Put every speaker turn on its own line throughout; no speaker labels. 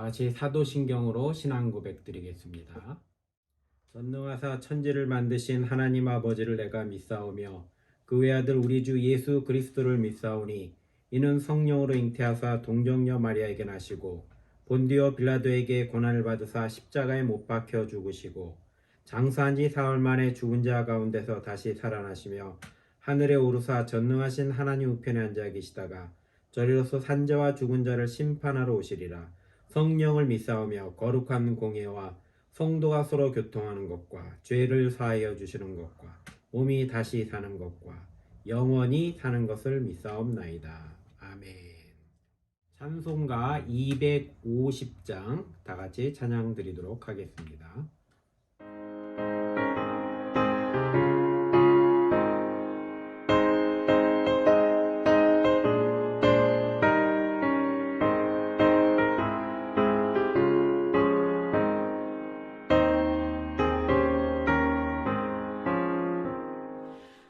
다같이 사도신경으로 신앙 고백 드리겠습니다. 전능하사 천지를 만드신 하나님 아버지를 내가 믿사오며 그 외아들 우리 주 예수 그리스도를 믿사오니 이는 성령으로 잉태하사 동정녀 마리아에게 나시고 본디오 빌라도에게 고난을 받으사 십자가에 못 박혀 죽으시고 장사한 지 사흘 만에 죽은 자 가운데서 다시 살아나시며 하늘에 오르사 전능하신 하나님 우편에 앉아 계시다가 저리로서 산자와 죽은 자를 심판하러 오시리라. 성령을 믿사오며 거룩한 공예와 성도가 서로 교통하는 것과 죄를 사하여 주시는 것과 몸이 다시 사는 것과 영원히 사는 것을 믿사옵나이다. 아멘. 찬송가 250장 다같이 찬양 드리도록 하겠습니다.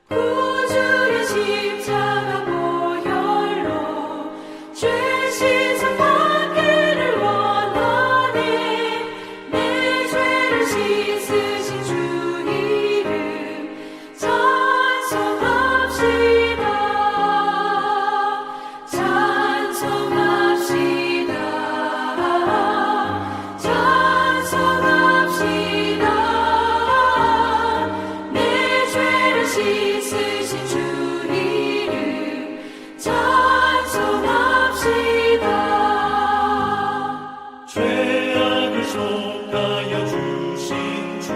구주의 십자가 보혈로 죄 씻음 받기를 원하네. 내 죄를 씻으신 주 이름 찬송합시다. 찬송합시다. 찬송합시다. 내 죄를 씻으신 주 이름 찬송합시다.
죄악을 속하여 주신 주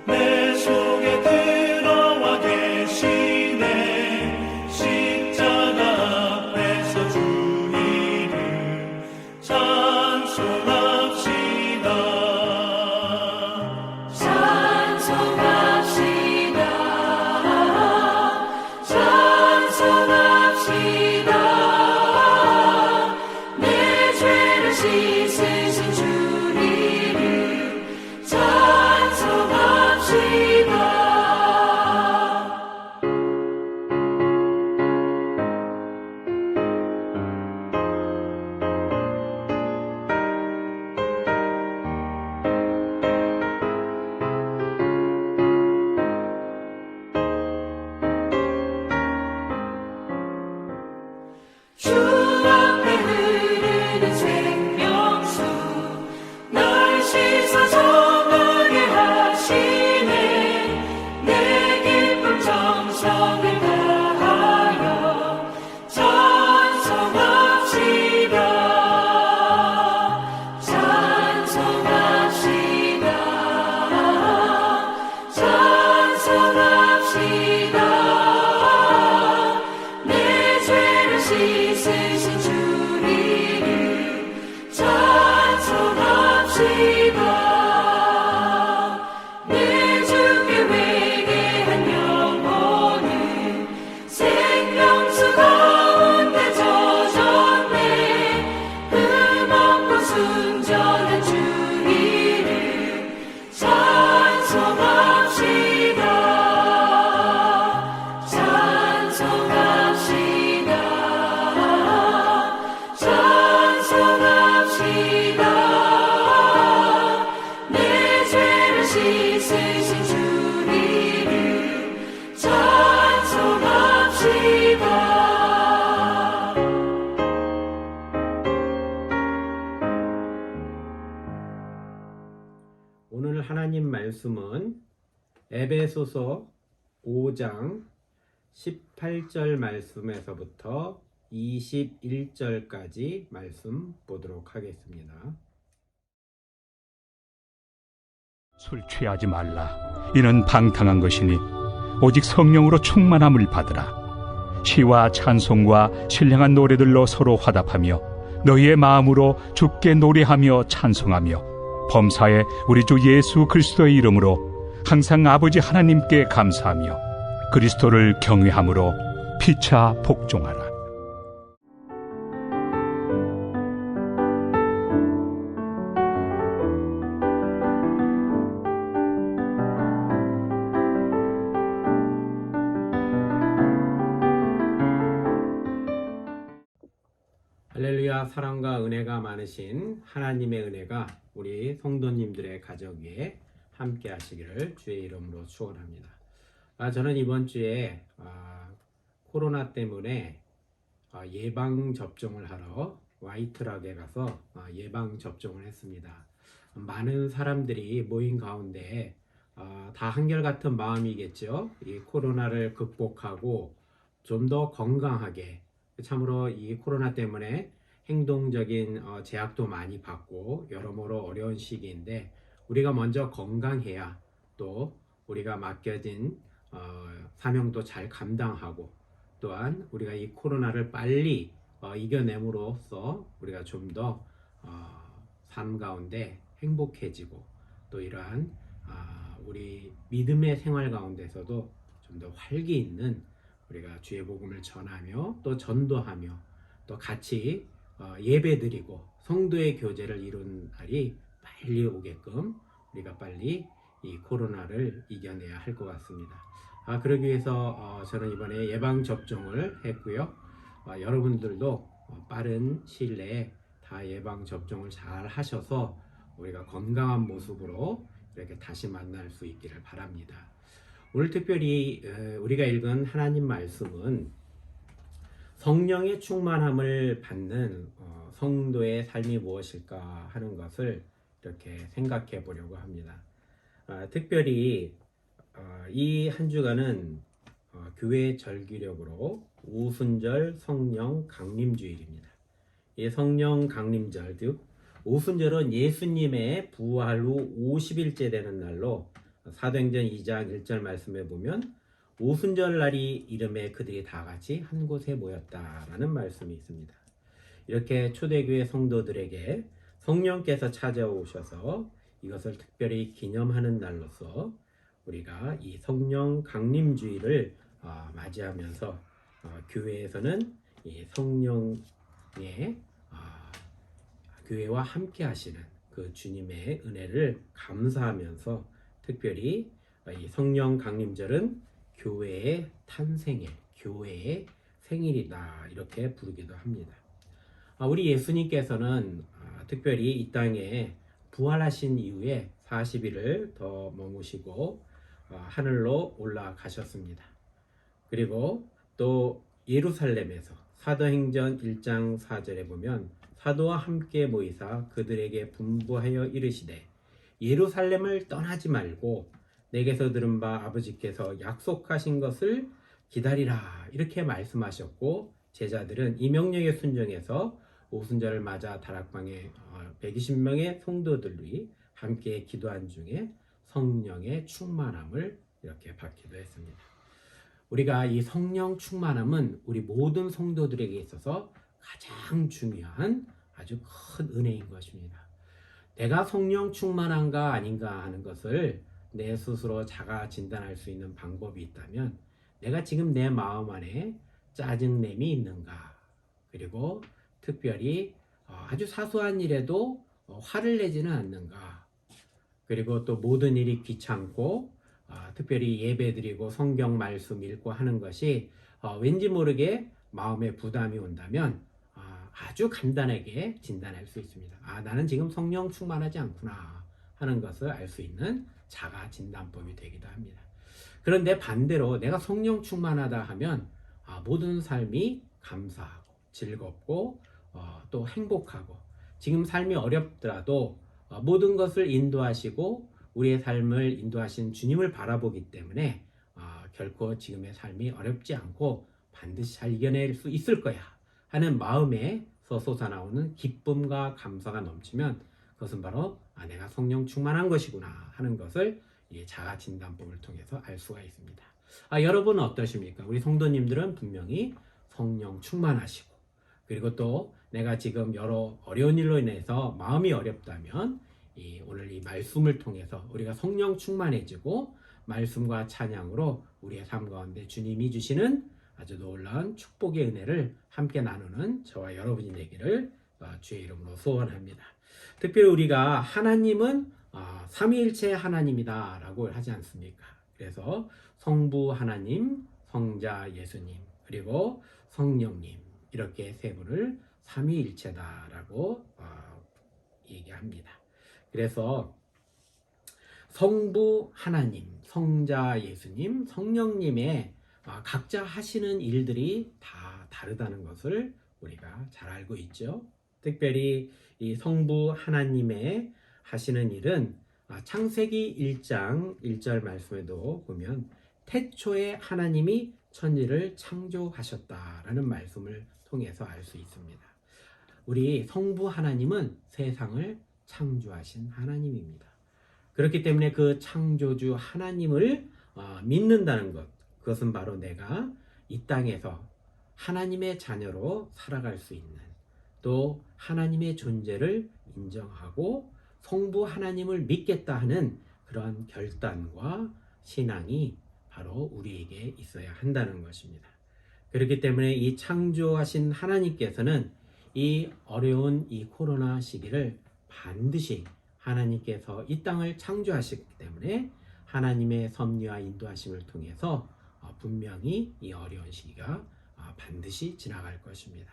내 속에 들어와 계시네. 십자가 앞에서 주 이름 찬송합시다.
찬송합시다. 찬송합시다. 내 죄를 씻으신 주 이름 찬송합시다. 주 앞에 흐르는 생명수 날 씻어 정하게 하시네. 내 기쁨 정성을 다하여 찬송합시다. 찬송합시다. 찬송합시다. 내 죄를 씻으신 주 이름 찬송합시다. 내 주께 회개한 영혼은 생명수 가운데 젖었네. 흠없고 순전한 주 이름 찬송합시다. 찬송합시다. 찬송합시다. 내 죄를 씻으신 주 이름 찬송합시다.
오늘 하나님 말씀은 에베소서 5장 18절 말씀에서부터 21절까지 말씀 보도록 하겠습니다.
술 취하지 말라. 이는 방탕한 것이니 오직 성령으로 충만함을 받으라. 시와 찬송과 신령한 노래들로 서로 화답하며 너희의 마음으로 주께 노래하며 찬송하며 범사에 우리 주 예수 그리스도의 이름으로 항상 아버지 하나님께 감사하며 그리스도를 경외함으로 피차 복종하라.
할렐루야. 사랑과 은혜가 많으신 하나님의 은혜가 우리 성도님들의 가정 위에 함께 하시기를 주의 이름으로 축원합니다. 저는 이번 주에 코로나 때문에 예방 접종을 하러 화이트락에 가서 예방 접종을 했습니다. 많은 사람들이 모인 가운데 다 한결같은 마음이겠죠. 이 코로나를 극복하고 좀 더 건강하게, 참으로 이 코로나 때문에 행동적인 제약도 많이 받고 여러모로 어려운 시기인데, 우리가 먼저 건강해야 또 우리가 맡겨진 사명도 잘 감당하고, 또한 우리가 이 코로나를 빨리 이겨냄으로써 우리가 좀 더 삶 가운데 행복해지고, 또 이러한 우리 믿음의 생활 가운데서도 좀 더 활기 있는 우리가 주의 복음을 전하며 또 전도하며 또 같이 예배드리고 성도의 교제를 이룬 날이 빨리 오게끔 우리가 빨리 이 코로나를 이겨내야 할 것 같습니다. 그러기 위해서 저는 이번에 예방 접종을 했고요. 여러분들도 빠른 시일 내에 다 예방 접종을 잘 하셔서 우리가 건강한 모습으로 이렇게 다시 만날 수 있기를 바랍니다. 오늘 특별히 우리가 읽은 하나님 말씀은 성령의 충만함을 받는 성도의 삶이 무엇일까 하는 것을 이렇게 생각해 보려고 합니다. 특별히 이 한 주간은 교회 절기력으로 오순절 성령 강림주일입니다. 이 성령 강림절, 즉 오순절은 예수님의 부활 후 50일째 되는 날로 사도행전 2장 1절 말씀에 보면 오순절 날이 이름에 그들이 다 같이 한 곳에 모였다라는 말씀이 있습니다. 이렇게 초대교회 성도들에게 성령께서 찾아오셔서 이것을 특별히 기념하는 날로서 우리가 이 성령 강림주일을 맞이하면서 교회에서는 이 성령의 교회와 함께 하시는 그 주님의 은혜를 감사하면서 특별히 이 성령 강림절은 교회의 탄생일, 교회의 생일이다 이렇게 부르기도 합니다. 우리 예수님께서는 특별히 이 땅에 부활하신 이후에 40일을 더 머무시고 하늘로 올라가셨습니다. 그리고 또 예루살렘에서 사도행전 1장 4절에 보면 사도와 함께 모이사 그들에게 분부하여 이르시되 예루살렘을 떠나지 말고 내게서 들은 바 아버지께서 약속하신 것을 기다리라 이렇게 말씀하셨고, 제자들은 이 명령에 순종해서 오순절을 맞아 다락방에 120명의 성도들이 함께 기도한 중에 성령의 충만함을 이렇게 받기도 했습니다. 우리가 이 성령 충만함은 우리 모든 성도들에게 있어서 가장 중요한 아주 큰 은혜인 것입니다. 내가 성령 충만한가 아닌가 하는 것을 내 스스로 자가 진단할 수 있는 방법이 있다면, 내가 지금 내 마음 안에 짜증냄이 있는가, 그리고 특별히 아주 사소한 일에도 화를 내지는 않는가, 그리고 또 모든 일이 귀찮고 특별히 예배드리고 성경 말씀 읽고 하는 것이 왠지 모르게 마음에 부담이 온다면 아주 간단하게 진단할 수 있습니다. 나는 지금 성령 충만하지 않구나 하는 것을 알 수 있는 자가 진단법이 되기도 합니다. 그런데 반대로 내가 성령 충만하다 하면 모든 삶이 감사하고 즐겁고 또 행복하고, 지금 삶이 어렵더라도 모든 것을 인도하시고 우리의 삶을 인도하신 주님을 바라보기 때문에 결코 지금의 삶이 어렵지 않고 반드시 잘 이겨낼 수 있을 거야 하는 마음에서 솟아나오는 기쁨과 감사가 넘치면, 그것은 바로 내가 성령 충만한 것이구나 하는 것을 이 자가 진단법을 통해서 알 수가 있습니다. 여러분은 어떠십니까? 우리 성도님들은 분명히 성령 충만하시고, 그리고 또 내가 지금 여러 어려운 일로 인해서 마음이 어렵다면 오늘 이 말씀을 통해서 우리가 성령 충만해지고 말씀과 찬양으로 우리의 삶 가운데 주님이 주시는 아주 놀라운 축복의 은혜를 함께 나누는 저와 여러분이 되기를 주의 이름으로 소원합니다. 특별히 우리가 하나님은 삼위일체 하나님이다 라고 하지 않습니까? 그래서 성부 하나님, 성자 예수님, 그리고 성령님, 이렇게 세 분을 삼위일체다라고 얘기합니다. 그래서 성부 하나님, 성자 예수님, 성령님의 각자 하시는 일들이 다 다르다는 것을 우리가 잘 알고 있죠. 특별히 이 성부 하나님의 하시는 일은 창세기 1장 1절 말씀에도 보면 태초에 하나님이 천지를 창조하셨다라는 말씀을 통해서 알 수 있습니다. 우리 성부 하나님은 세상을 창조하신 하나님입니다. 그렇기 때문에 그 창조주 하나님을 믿는다는 것, 그것은 바로 내가 이 땅에서 하나님의 자녀로 살아갈 수 있는, 또 하나님의 존재를 인정하고 성부 하나님을 믿겠다 하는 그런 결단과 신앙이 바로 우리에게 있어야 한다는 것입니다. 그렇기 때문에 이 창조하신 하나님께서는 이 어려운 이 코로나 시기를 반드시 하나님께서 이 땅을 창조하셨기 때문에 하나님의 섭리와 인도하심을 통해서 분명히 이 어려운 시기가 반드시 지나갈 것입니다.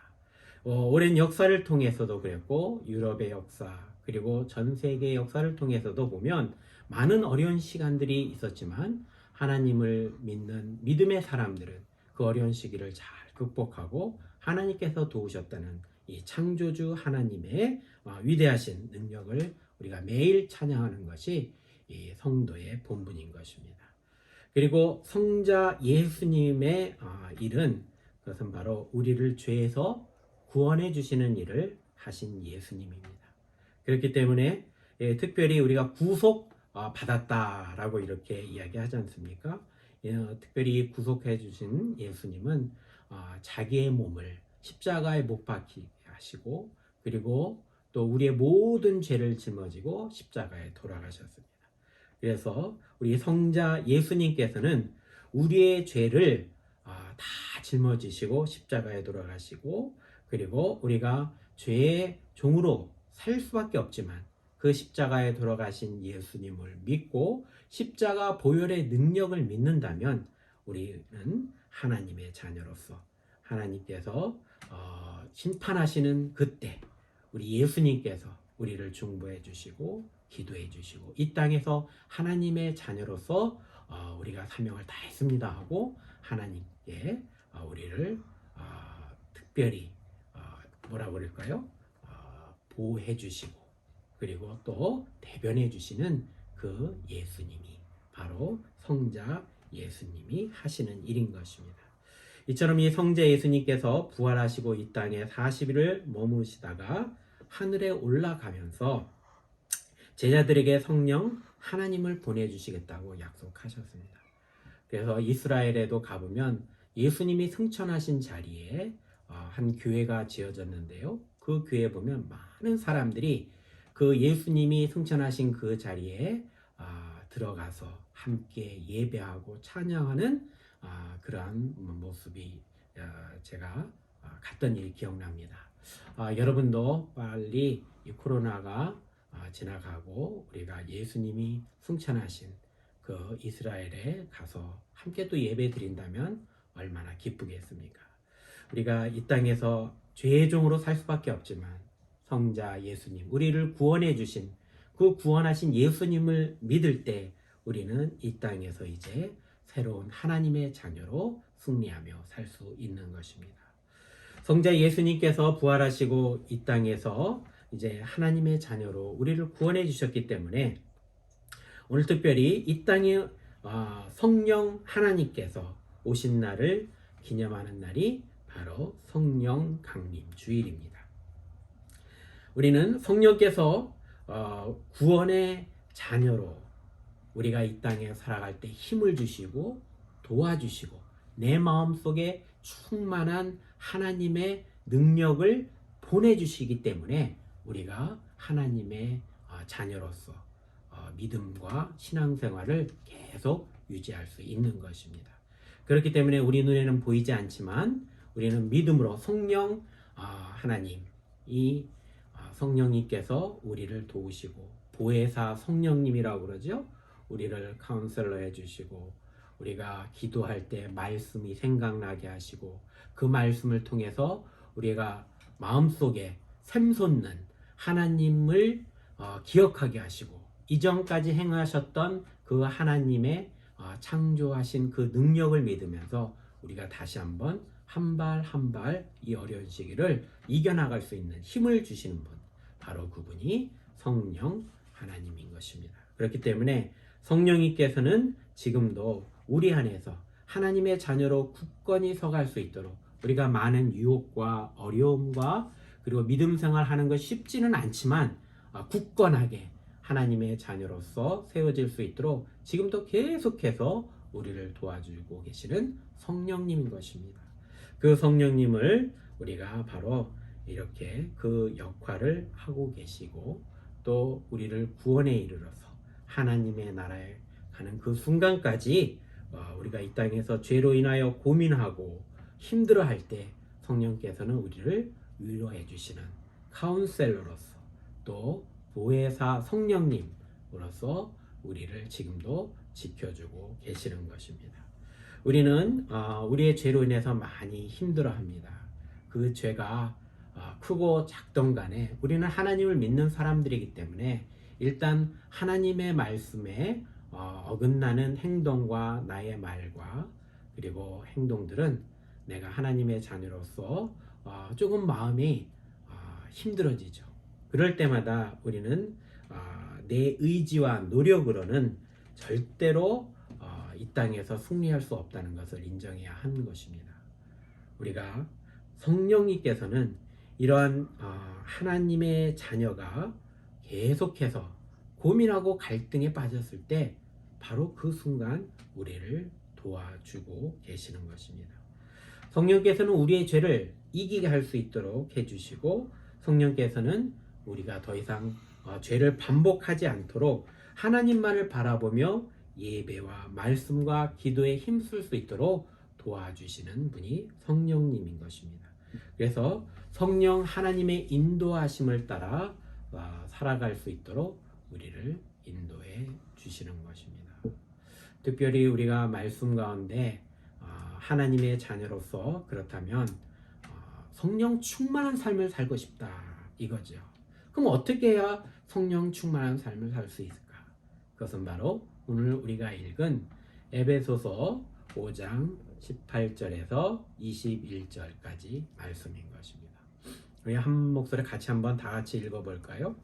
오랜 역사를 통해서도 그랬고, 유럽의 역사 그리고 전 세계의 역사를 통해서도 보면 많은 어려운 시간들이 있었지만 하나님을 믿는 믿음의 사람들은 그 어려운 시기를 잘 극복하고 하나님께서 도우셨다는 이 창조주 하나님의 위대하신 능력을 우리가 매일 찬양하는 것이 이 성도의 본분인 것입니다. 그리고 성자 예수님의 일은, 그것은 바로 우리를 죄에서 구원해 주시는 일을 하신 예수님입니다. 그렇기 때문에 특별히 우리가 구속 받았다라고 이렇게 이야기하지 않습니까? 특별히 구속해 주신 예수님은 자기의 몸을 십자가에 못 박히게 하시고, 그리고 또 우리의 모든 죄를 짊어지고 십자가에 돌아가셨습니다. 그래서 우리 성자 예수님께서는 우리의 죄를 다 짊어지시고 십자가에 돌아가시고, 그리고 우리가 죄의 종으로 살 수밖에 없지만 그 십자가에 돌아가신 예수님을 믿고 십자가 보혈의 능력을 믿는다면 우리는 하나님의 자녀로서 하나님께서 심판하시는 그때 우리 예수님께서 우리를 중보해 주시고 기도해 주시고 이 땅에서 하나님의 자녀로서 우리가 사명을 다했습니다 하고 하나님께 우리를 특별히 뭐라 그럴까요? 보호해 주시고 그리고 또 대변해 주시는 그 예수님이 바로 성자 예수님이 하시는 일인 것입니다. 이처럼 이 성자 예수님께서 부활하시고 이 땅에 40일을 머무시다가 하늘에 올라가면서 제자들에게 성령 하나님을 보내주시겠다고 약속하셨습니다. 그래서 이스라엘에도 가보면 예수님이 승천하신 자리에 한 교회가 지어졌는데요. 그 교회에 보면 많은 사람들이 그 예수님이 승천하신 그 자리에 들어가서 함께 예배하고 찬양하는 그러한 모습이 제가 갔던 일이 기억납니다. 여러분도 빨리 이 코로나가 지나가고 우리가 예수님이 승천하신 그 이스라엘에 가서 함께 또 예배 드린다면 얼마나 기쁘겠습니까? 우리가 이 땅에서 죄의 종으로 살 수밖에 없지만 성자 예수님, 우리를 구원해 주신 그 구원하신 예수님을 믿을 때 우리는 이 땅에서 이제 새로운 하나님의 자녀로 승리하며 살 수 있는 것입니다. 성자 예수님께서 부활하시고 이 땅에서 이제 하나님의 자녀로 우리를 구원해 주셨기 때문에 오늘 특별히 이 땅에 성령 하나님께서 오신 날을 기념하는 날이 바로 성령 강림 주일입니다. 우리는 성령께서 구원의 자녀로 우리가 이 땅에 살아갈 때 힘을 주시고 도와주시고 내 마음속에 충만한 하나님의 능력을 보내주시기 때문에 우리가 하나님의 자녀로서 믿음과 신앙생활을 계속 유지할 수 있는 것입니다. 그렇기 때문에 우리 눈에는 보이지 않지만 우리는 믿음으로 성령 하나님, 이 성령님께서 우리를 도우시고 보혜사 성령님이라고 그러죠. 우리를 카운셀러 해주시고 우리가 기도할 때 말씀이 생각나게 하시고 그 말씀을 통해서 우리가 마음속에 샘솟는 하나님을 기억하게 하시고 이전까지 행하셨던 그 하나님의 창조하신 그 능력을 믿으면서 우리가 다시 한번 한 발 한 발 이 어려운 시기를 이겨나갈 수 있는 힘을 주시는 분, 바로 그분이 성령 하나님인 것입니다. 그렇기 때문에 성령님께서는 지금도 우리 안에서 하나님의 자녀로 굳건히 서갈 수 있도록 우리가 많은 유혹과 어려움과 그리고 믿음 생활하는 것 쉽지는 않지만 굳건하게 하나님의 자녀로서 세워질 수 있도록 지금도 계속해서 우리를 도와주고 계시는 성령님인 것입니다. 그 성령님을 우리가 바로 이렇게 그 역할을 하고 계시고 또 우리를 구원에 이르러서 하나님의 나라에 가는 그 순간까지 우리가 이 땅에서 죄로 인하여 고민하고 힘들어할 때 성령께서는 우리를 위로해 주시는 카운셀러로서 또 보혜사 성령님으로서 우리를 지금도 지켜주고 계시는 것입니다. 우리는 우리의 죄로 인해서 많이 힘들어합니다. 그 죄가 크고 작던 간에 우리는 하나님을 믿는 사람들이기 때문에 일단 하나님의 말씀에 어긋나는 행동과 나의 말과 그리고 행동들은 내가 하나님의 자녀로서 조금 마음이 힘들어지죠. 그럴 때마다 우리는 내 의지와 노력으로는 절대로 이 땅에서 승리할 수 없다는 것을 인정해야 하는 것입니다. 우리가 성령님께서는 이러한 하나님의 자녀가 계속해서 고민하고 갈등에 빠졌을 때 바로 그 순간 우리를 도와주고 계시는 것입니다. 성령께서는 우리의 죄를 이기게 할 수 있도록 해주시고 성령께서는 우리가 더 이상 죄를 반복하지 않도록 하나님만을 바라보며 예배와 말씀과 기도에 힘쓸 수 있도록 도와주시는 분이 성령님인 것입니다. 그래서 성령 하나님의 인도하심을 따라 살아갈 수 있도록 우리를 인도해 주시는 것입니다. 특별히 우리가 말씀 가운데 하나님의 자녀로서 그렇다면 성령 충만한 삶을 살고 싶다 이거죠. 그럼 어떻게 해야 성령 충만한 삶을 살 수 있을까? 그것은 바로 오늘 우리가 읽은 에베소서 5장 18절에서 21절까지 말씀인 것입니다. 우리 한 목소리 같이 한번 다 같이 읽어볼까요?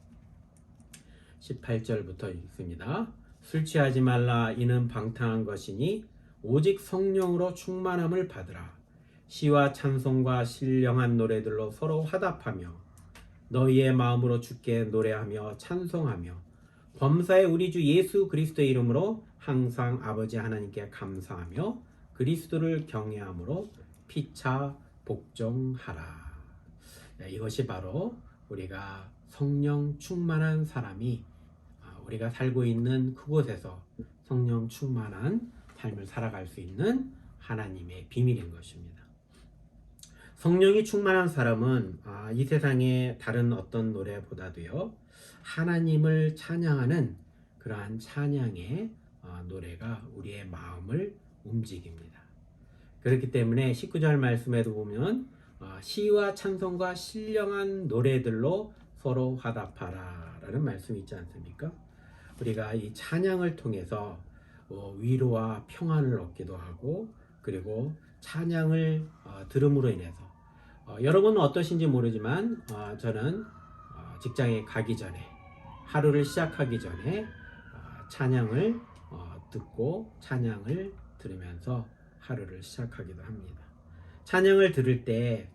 18절부터 읽습니다. 술 취하지 말라. 이는 방탕한 것이니 오직 성령으로 충만함을 받으라. 시와 찬송과 신령한 노래들로 서로 화답하며 너희의 마음으로 주께 노래하며 찬송하며 범사에 우리 주 예수 그리스도의 이름으로 항상 아버지 하나님께 감사하며 그리스도를 경외함으로 피차 복종하라. 이것이 바로 우리가 성령 충만한 사람이 우리가 살고 있는 그곳에서 성령 충만한 삶을 살아갈 수 있는 하나님의 비밀인 것입니다. 성령이 충만한 사람은 이 세상의 다른 어떤 노래보다도요 하나님을 찬양하는 그러한 찬양의 노래가 우리의 마음을 움직입니다. 그렇기 때문에 19절 말씀에도 보면 시와 찬송과 신령한 노래들로 서로 화답하라 라는 말씀이 있지 않습니까? 우리가 이 찬양을 통해서 위로와 평안을 얻기도 하고 그리고 찬양을 들음으로 인해서 여러분은 어떠신지 모르지만 저는 직장에 가기 전에 하루를 시작하기 전에 찬양을 듣고 찬양을 들으면서 하루를 시작하기도 합니다. 찬양을 들을 때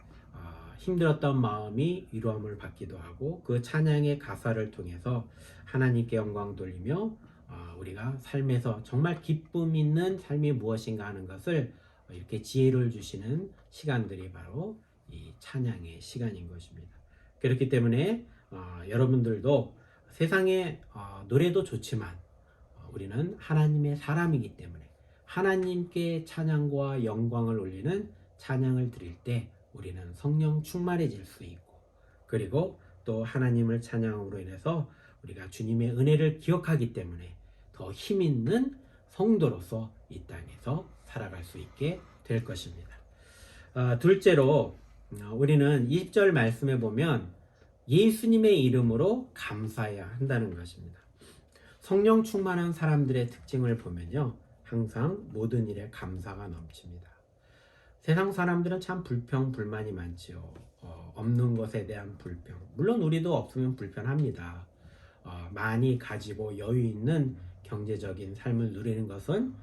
힘들었던 마음이 위로함을 받기도 하고 그 찬양의 가사를 통해서 하나님께 영광 돌리며 우리가 삶에서 정말 기쁨 있는 삶이 무엇인가 하는 것을 이렇게 지혜를 주시는 시간들이 바로 이 찬양의 시간인 것입니다. 그렇기 때문에 여러분들도 세상의 노래도 좋지만 우리는 하나님의 사람이기 때문에 하나님께 찬양과 영광을 올리는 찬양을 드릴 때 우리는 성령 충만해질 수 있고 그리고 또 하나님을 찬양함으로 인해서 우리가 주님의 은혜를 기억하기 때문에 더 힘있는 성도로서 이 땅에서 살아갈 수 있게 될 것입니다. 둘째로 우리는 20절 말씀에 보면 예수님의 이름으로 감사해야 한다는 것입니다. 성령 충만한 사람들의 특징을 보면요, 항상 모든 일에 감사가 넘칩니다. 세상 사람들은 참 불평, 불만이 많지요. 없는 것에 대한 불평. 물론 우리도 없으면 불편합니다. 많이 가지고 여유 있는 경제적인 삶을 누리는 것은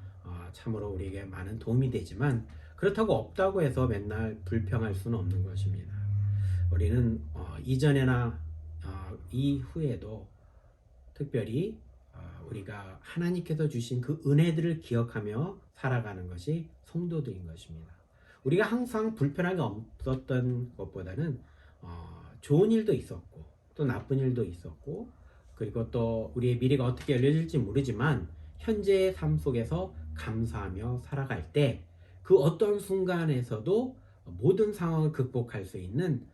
참으로 우리에게 많은 도움이 되지만, 그렇다고 없다고 해서 맨날 불평할 수는 없는 것입니다. 우리는 이전에나 이후에도 특별히 우리가 하나님께서 주신 그 은혜들을 기억하며 살아가는 것이 성도들인 것입니다. 우리가 항상 불편하게 없었던 것보다는 좋은 일도 있었고 또 나쁜 일도 있었고, 그리고 또 우리의 미래가 어떻게 열려질지 모르지만 현재의 삶 속에서 감사하며 살아갈 때 그 어떤 순간에서도 모든 상황을 극복할 수 있는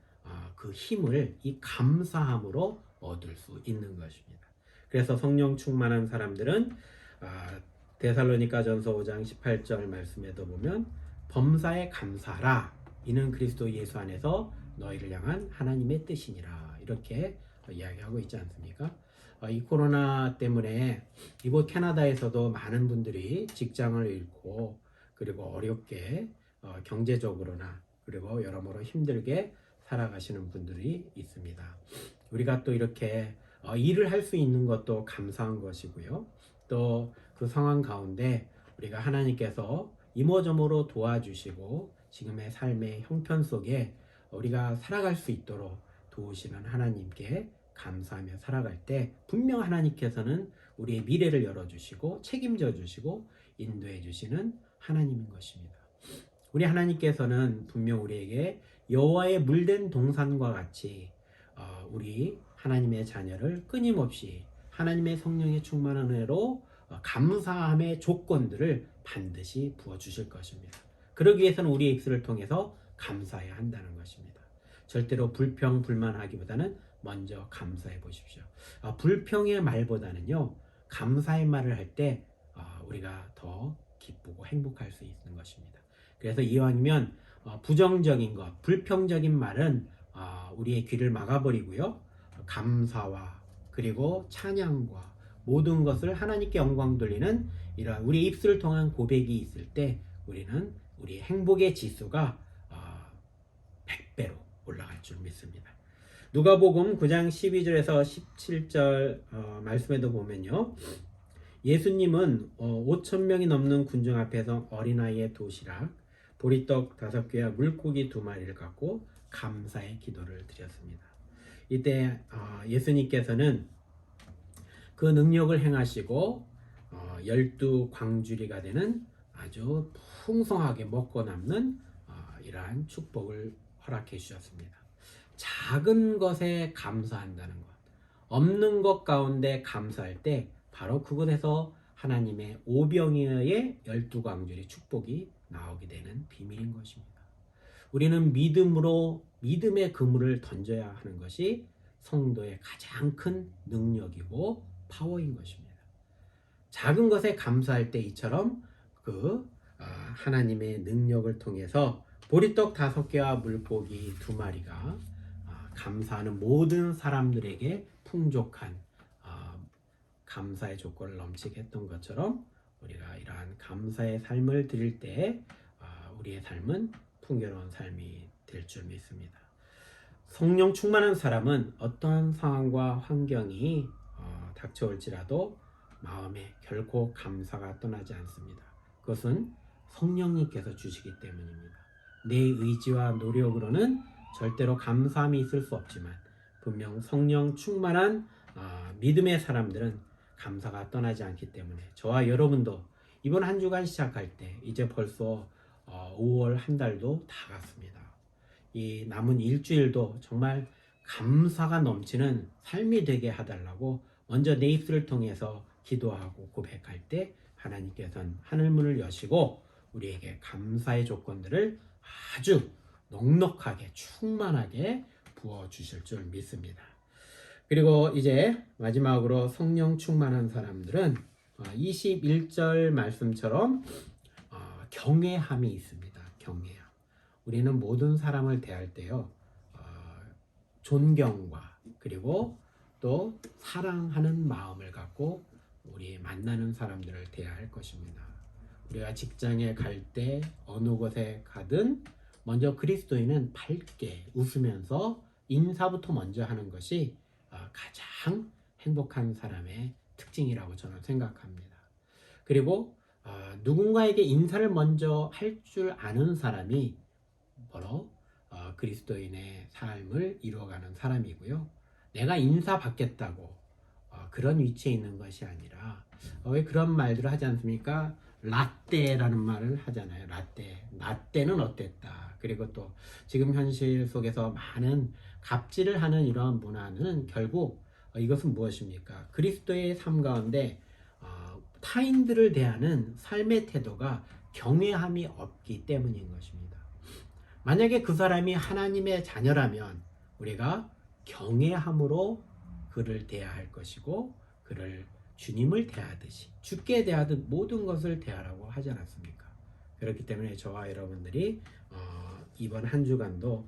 그 힘을 이 감사함으로 얻을 수 있는 것입니다. 그래서 성령 충만한 사람들은 데살로니가전서 5장 18절 말씀에도 보면 범사에 감사하라, 이는 그리스도 예수 안에서 너희를 향한 하나님의 뜻이니라, 이렇게 이야기하고 있지 않습니까? 이 코로나 때문에 이곳 캐나다에서도 많은 분들이 직장을 잃고 그리고 어렵게 경제적으로나 그리고 여러모로 힘들게 살아가시는 분들이 있습니다. 우리가 또 이렇게 일을 할 수 있는 것도 감사한 것이고요. 또 그 상황 가운데 우리가 하나님께서 이모저모로 도와주시고 지금의 삶의 형편 속에 우리가 살아갈 수 있도록 도우시는 하나님께 감사하며 살아갈 때 분명 하나님께서는 우리의 미래를 열어주시고 책임져 주시고 인도해 주시는 하나님인 것입니다. 우리 하나님께서는 분명 우리에게 여호와의 물된 동산과 같이 우리 하나님의 자녀를 끊임없이 하나님의 성령의 충만한 은혜로 감사함의 조건들을 반드시 부어주실 것입니다. 그러기 위해서는 우리의 입술을 통해서 감사해야 한다는 것입니다. 절대로 불평, 불만하기보다는 먼저 감사해 보십시오. 불평의 말보다는요, 감사의 말을 할 때 우리가 더 기쁘고 행복할 수 있는 것입니다. 그래서 이왕이면 부정적인 것, 불평적인 말은 우리의 귀를 막아버리고요, 감사와 그리고 찬양과 모든 것을 하나님께 영광 돌리는 이러한 우리 입술을 통한 고백이 있을 때 우리는 우리 행복의 지수가 100배로 올라갈 줄 믿습니다. 누가복음 9장 12절에서 17절 말씀에도 보면요, 예수님은 5,000명이 넘는 군중 앞에서 어린아이의 도시락, 보리떡 5개와 물고기 2마리를 갖고 감사의 기도를 드렸습니다. 이때 예수님께서는 그 능력을 행하시고 12광주리가 되는 아주 풍성하게 먹고 남는 이러한 축복을 허락해 주셨습니다. 작은 것에 감사한다는 것, 없는 것 가운데 감사할 때 바로 그곳에서 하나님의 오병이어의 12광주리 축복이 나오게 되는 비밀인 것입니다. 우리는 믿음으로 믿음의 그물을 던져야 하는 것이 성도의 가장 큰 능력이고 파워인 것입니다. 작은 것에 감사할 때 이처럼 하나님의 능력을 통해서 보리떡 5개와 물고기 2마리가 감사하는 모든 사람들에게 풍족한 감사의 조건을 넘치게 했던 것처럼 우리가 이러한 감사의 삶을 드릴 때 우리의 삶은 풍요로운 삶이 될 줄 믿습니다. 성령 충만한 사람은 어떠한 상황과 환경이 닥쳐올지라도 마음에 결코 감사가 떠나지 않습니다. 그것은 성령님께서 주시기 때문입니다. 내 의지와 노력으로는 절대로 감사함이 있을 수 없지만 분명 성령 충만한 믿음의 사람들은 감사가 떠나지 않기 때문에 저와 여러분도 이번 한 주간 시작할 때 이제 벌써 5월 한 달도 다 갔습니다. 이 남은 일주일도 정말 감사가 넘치는 삶이 되게 해달라고 먼저 내 입술을 통해서 기도하고 고백할 때 하나님께서는 하늘문을 여시고 우리에게 감사의 조건들을 아주 넉넉하게 충만하게 부어주실 줄 믿습니다. 그리고 이제 마지막으로 성령 충만한 사람들은 21절 말씀처럼 경외함이 있습니다. 경외함. 우리는 모든 사람을 대할 때요, 존경과 그리고 또 사랑하는 마음을 갖고 우리 만나는 사람들을 대할 것입니다. 우리가 직장에 갈 때 어느 곳에 가든 먼저 그리스도인은 밝게 웃으면서 인사부터 먼저 하는 것이 가장 행복한 사람의 특징이라고 저는 생각합니다. 그리고 누군가에게 인사를 먼저 할 줄 아는 사람이 바로 그리스도인의 삶을 이루어가는 사람이고요. 내가 인사받겠다고 그런 위치에 있는 것이 아니라 왜 그런 말들을 하지 않습니까? 라떼라는 말을 하잖아요. 라떼는 어땠다. 그리고 또 지금 현실 속에서 많은 갑질을 하는 이러한 문화는 결국 이것은 무엇입니까? 그리스도의 삶 가운데 타인들을 대하는 삶의 태도가 경외함이 없기 때문인 것입니다. 만약에 그 사람이 하나님의 자녀라면 우리가 경외함으로 그를 대할 것이고 그를 주님을 대하듯이 주께 대하듯 모든 것을 대하라고 하지 않았습니까? 그렇기 때문에 저와 여러분들이 이번 한 주간도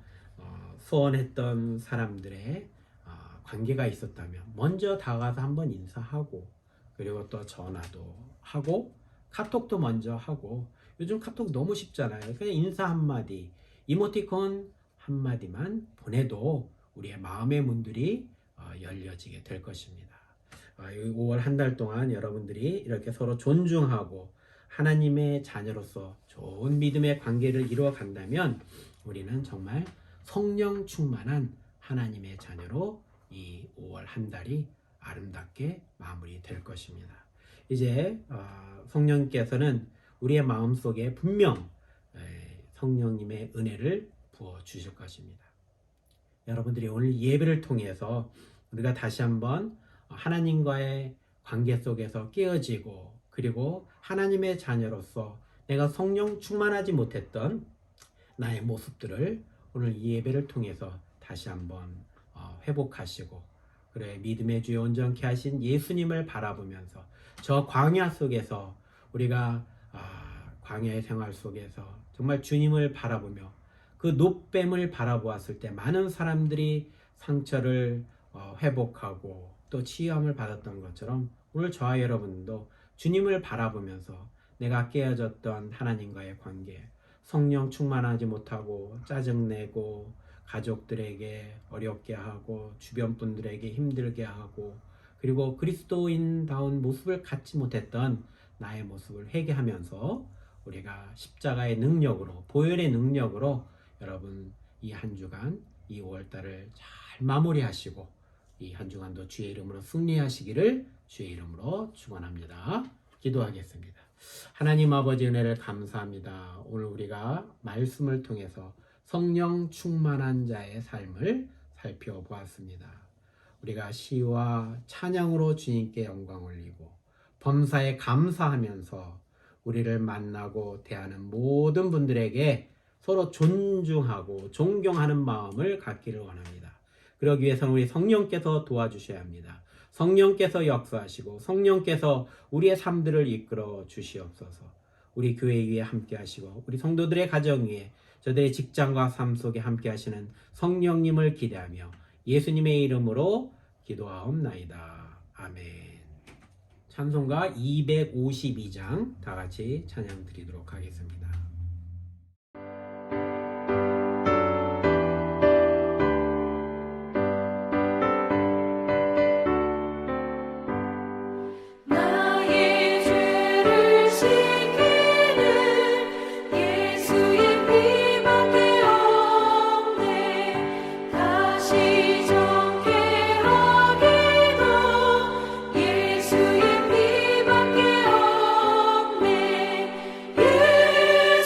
소원했던 사람들의 관계가 있었다면 먼저 다가가서 한번 인사하고 그리고 또 전화도 하고 카톡도 먼저 하고 요즘 카톡 너무 쉽잖아요. 그냥 인사 한마디 이모티콘 한마디만 보내도 우리의 마음의 문들이 열려지게 될 것입니다. 5월 한 달 동안 여러분들이 이렇게 서로 존중하고 하나님의 자녀로서 좋은 믿음의 관계를 이루어 간다면 우리는 정말 성령 충만한 하나님의 자녀로 이 5월 한 달이 아름답게 마무리될 것입니다. 이제 성령께서는 우리의 마음속에 분명 성령님의 은혜를 부어 주실 것입니다. 여러분들이 오늘 예배를 통해서 우리가 다시 한번 하나님과의 관계 속에서 깨어지고 그리고 하나님의 자녀로서 내가 성령 충만하지 못했던 나의 모습들을 오늘 이 예배를 통해서 다시 한번 회복하시고 그래 믿음의 주에 온전케 하신 예수님을 바라보면서 저 광야 속에서 우리가 광야의 생활 속에서 정말 주님을 바라보며 그 노뱀을 바라보았을 때 많은 사람들이 상처를 회복하고 또 치유함을 받았던 것처럼 오늘 저와 여러분도 주님을 바라보면서 내가 깨어졌던 하나님과의 관계, 성령 충만하지 못하고 짜증내고 가족들에게 어렵게 하고 주변 분들에게 힘들게 하고 그리고 그리스도인다운 모습을 갖지 못했던 나의 모습을 회개하면서 우리가 십자가의 능력으로 보혈의 능력으로 여러분 이 한 주간 이 5월달을 잘 마무리하시고 이 한 주간도 주의 이름으로 승리하시기를 주의 이름으로 축원합니다. 기도하겠습니다. 하나님 아버지 은혜를 감사합니다. 오늘 우리가 말씀을 통해서 성령 충만한 자의 삶을 살펴보았습니다. 우리가 시와 찬양으로 주님께 영광 올리고 범사에 감사하면서 우리를 만나고 대하는 모든 분들에게 서로 존중하고 존경하는 마음을 갖기를 원합니다. 그러기 위해서는 우리 성령께서 도와주셔야 합니다. 성령께서 역사하시고 성령께서 우리의 삶들을 이끌어 주시옵소서. 우리 교회 위에 함께 하시고 우리 성도들의 가정 위에 저들의 직장과 삶 속에 함께 하시는 성령님을 기대하며 예수님의 이름으로 기도하옵나이다. 아멘. 찬송가 252장 다 같이 찬양 드리도록 하겠습니다.
나의 죄를 씻기는 예수의 피밖에 없네. 다시 정케 하기도 예수의 피밖에 없네. 예수의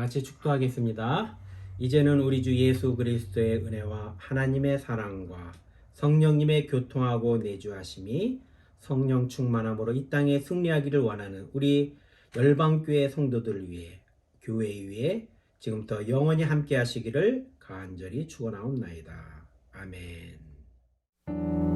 같이 축도하겠습니다. 이제는 우리 주 예수 그리스도의 은혜와 하나님의 사랑과 성령님의 교통하고 내주하심이 성령 충만함으로 이 땅에 승리하기를 원하는 우리 열방교회 성도들 위해 교회 위에 지금부터 영원히 함께 하시기를 간절히 축원하옵나이다. 아멘.